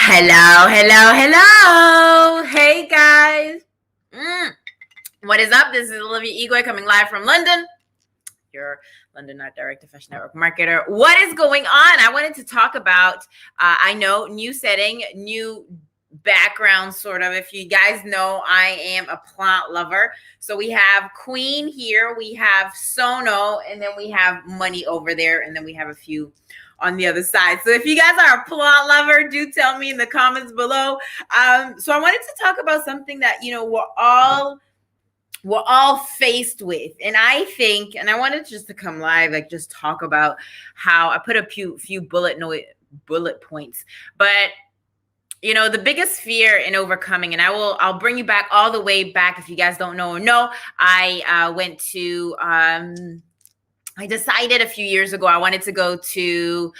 Hello, hello, hello. Hey, guys. What is up? This is Olivia Igwe coming live from London. Your London Art Director, Fashion Network marketer. What is going on? I wanted to talk about, I know, new setting, new background, sort of. If you guys know, I am a plant lover. So we have Queen here, we have Sono, and then we have Money over there, and then we have a few on the other side. So if you guys are a plant lover, do tell me in the comments below. So I wanted to talk about something that, we're all faced with. And I think, and I wanted just to come live, like just talk about how I put a few bullet points, but the biggest fear in overcoming, and I'll bring you back all the way back. If you guys don't know or know, I went to, I decided a few years ago, I wanted to go to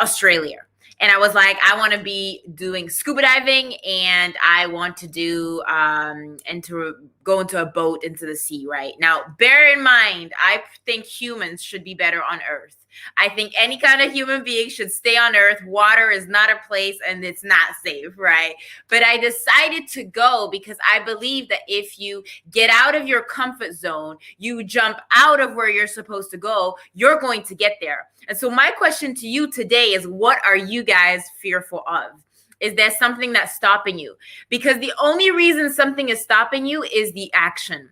Australia. And I was like, I want to be doing scuba diving, and I want to do, and to go into a boat into the sea, right? Now, bear in mind, I think humans should be better on Earth. I think any kind of human being should stay on Earth. Water is not a place and it's not safe, right? But I decided to go because I believe that if you get out of your comfort zone, you jump out of where you're supposed to go, you're going to get there. And so my question to you today is, what are you guys fearful of? Is there something that's stopping you? Because the only reason something is stopping you is the action.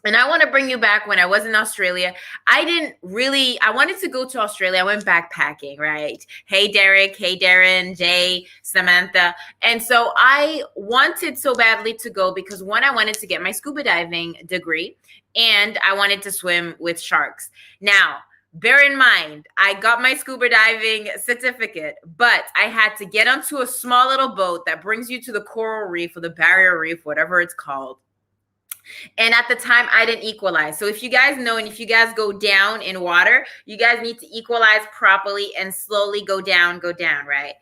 And I want to bring you back when I was in Australia. I wanted to go to Australia. I went backpacking, right? Hey, Derek. Hey, Darren, Jay, Samantha. And so I wanted so badly to go because, one, I wanted to get my scuba diving degree, and I wanted to swim with sharks. Now, bear in mind, I got my scuba diving certificate, but I had to get onto a small little boat that brings you to the coral reef or the barrier reef, whatever it's called. And at the time, I didn't equalize. So if you guys know, and if you guys go down in water, you guys need to equalize properly and slowly go down, right?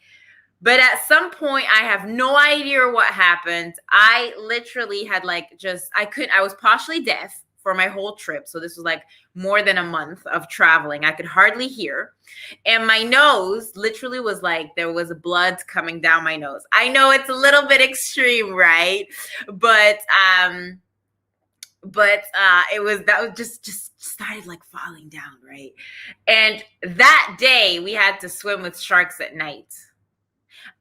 But at some point, I have no idea what happened. I literally had I was partially deaf for my whole trip. So this was like more than a month of traveling. I could hardly hear. And my nose literally was like, there was blood coming down my nose. I know it's a little bit extreme, right? But it was just started like falling down, right? And that day we had to swim with sharks at night.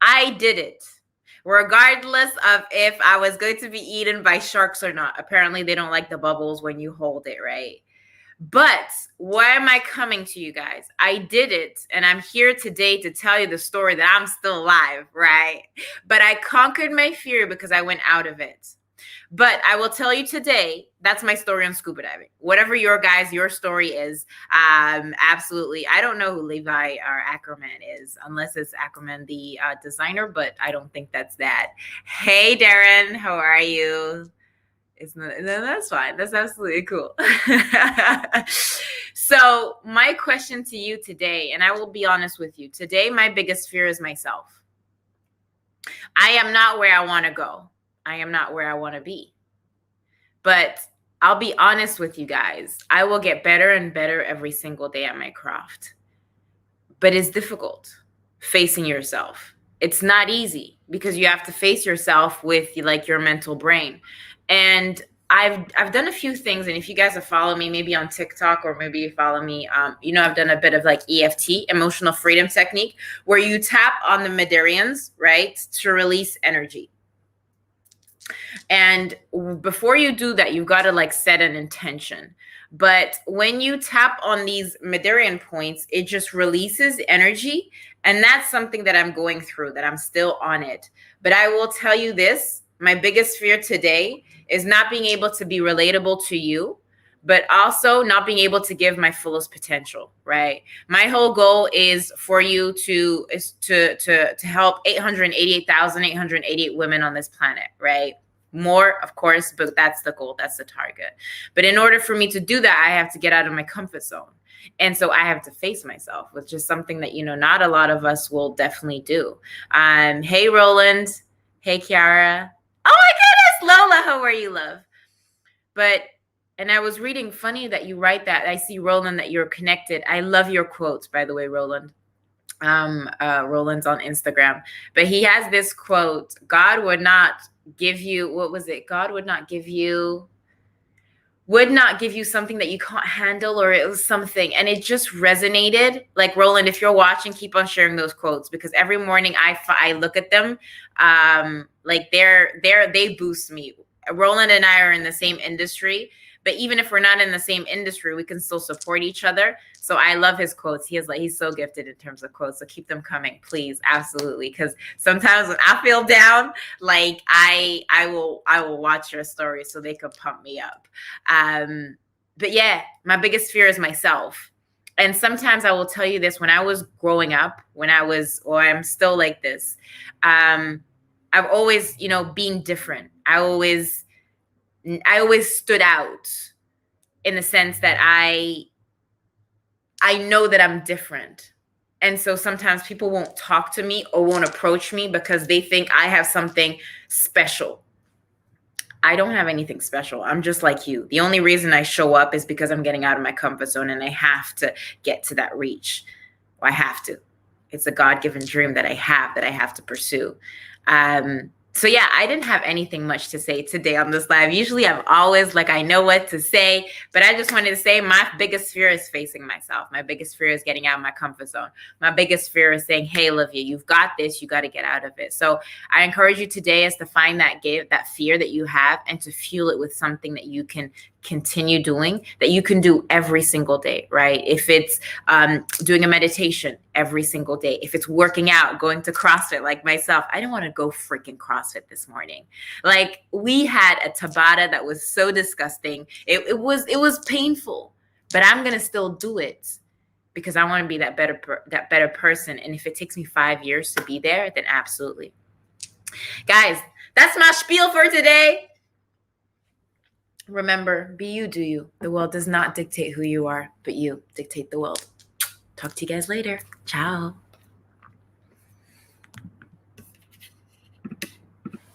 I did it regardless of if I was going to be eaten by sharks or not. Apparently they don't like the bubbles when you hold it, right? But why am I coming to you guys? I did it, and I'm here today to tell you the story that I'm still alive, right? But I conquered my fear because I went out of it. But I will tell you today, that's my story on scuba diving. Whatever your story is, absolutely. I don't know who Levi or Ackerman is, unless it's Ackerman, the designer, but I don't think that's that. Hey, Darren, how are you? That's fine. That's absolutely cool. So my question to you today, and I will be honest with you, today my biggest fear is myself. I am not where I want to go. I am not where I want to be. But I'll be honest with you guys. I will get better and better every single day at my craft. But it's difficult facing yourself. It's not easy because you have to face yourself with like your mental brain. And I've done a few things, and if you guys have followed me, maybe on TikTok or maybe you follow me, I've done a bit of like EFT, emotional freedom technique, where you tap on the meridians, right, to release energy. And before you do that, you've got to like set an intention. But when you tap on these meridian points, it just releases energy. And that's something that I'm going through, that I'm still on it. But I will tell you this, my biggest fear today is not being able to be relatable to you, but also not being able to give my fullest potential, right? My whole goal is for you to help 888,888 women on this planet, right? More, of course, but that's the goal. That's the target. But in order for me to do that, I have to get out of my comfort zone. And so I have to face myself, which is something that, not a lot of us will definitely do. Hey, Roland. Hey, Kiara. Oh, my goodness. Lola, how are you, love? And I was reading, funny that you write that. I see, Roland, that you're connected. I love your quotes, by the way, Roland. Roland's on Instagram, but he has this quote: God would not give you, what was it? God would not give you something that you can't handle, or it was something, and it just resonated. Like, Roland, if you're watching, keep on sharing those quotes, because every morning I look at them, like they boost me. Roland and I are in the same industry, but even if we're not in the same industry, we can still support each other. So I love his quotes. He's so gifted in terms of quotes. So keep them coming, please. Absolutely. Because sometimes when I feel down, like I will watch your stories so they could pump me up. But yeah, my biggest fear is myself. And sometimes I will tell you this: when I was growing up, or I'm still like this, I've always, being different. I always stood out in the sense that I know that I'm different. And so sometimes people won't talk to me or won't approach me because they think I have something special. I don't have anything special. I'm just like you. The only reason I show up is because I'm getting out of my comfort zone, and I have to get to that reach. I have to. It's a God-given dream that I have to pursue. So yeah, I didn't have anything much to say today on this live. Usually I'm always like, I know what to say, but I just wanted to say my biggest fear is facing myself. My biggest fear is getting out of my comfort zone. My biggest fear is saying, hey, Olivia, you've got this, you got to get out of it. So I encourage you today is to find that fear that you have, and to fuel it with something that you can continue doing, that you can do every single day, right? If it's doing a meditation every single day, if it's working out, going to CrossFit like myself. I didn't want to go freaking CrossFit this morning. Like, we had a Tabata that was so disgusting. It was painful, but I'm going to still do it because I want to be that better person. And if it takes me 5 years to be there, then absolutely. Guys, that's my spiel for today. Remember, be you, do you. The world does not dictate who you are, but you dictate the world. Talk to you guys later. Ciao.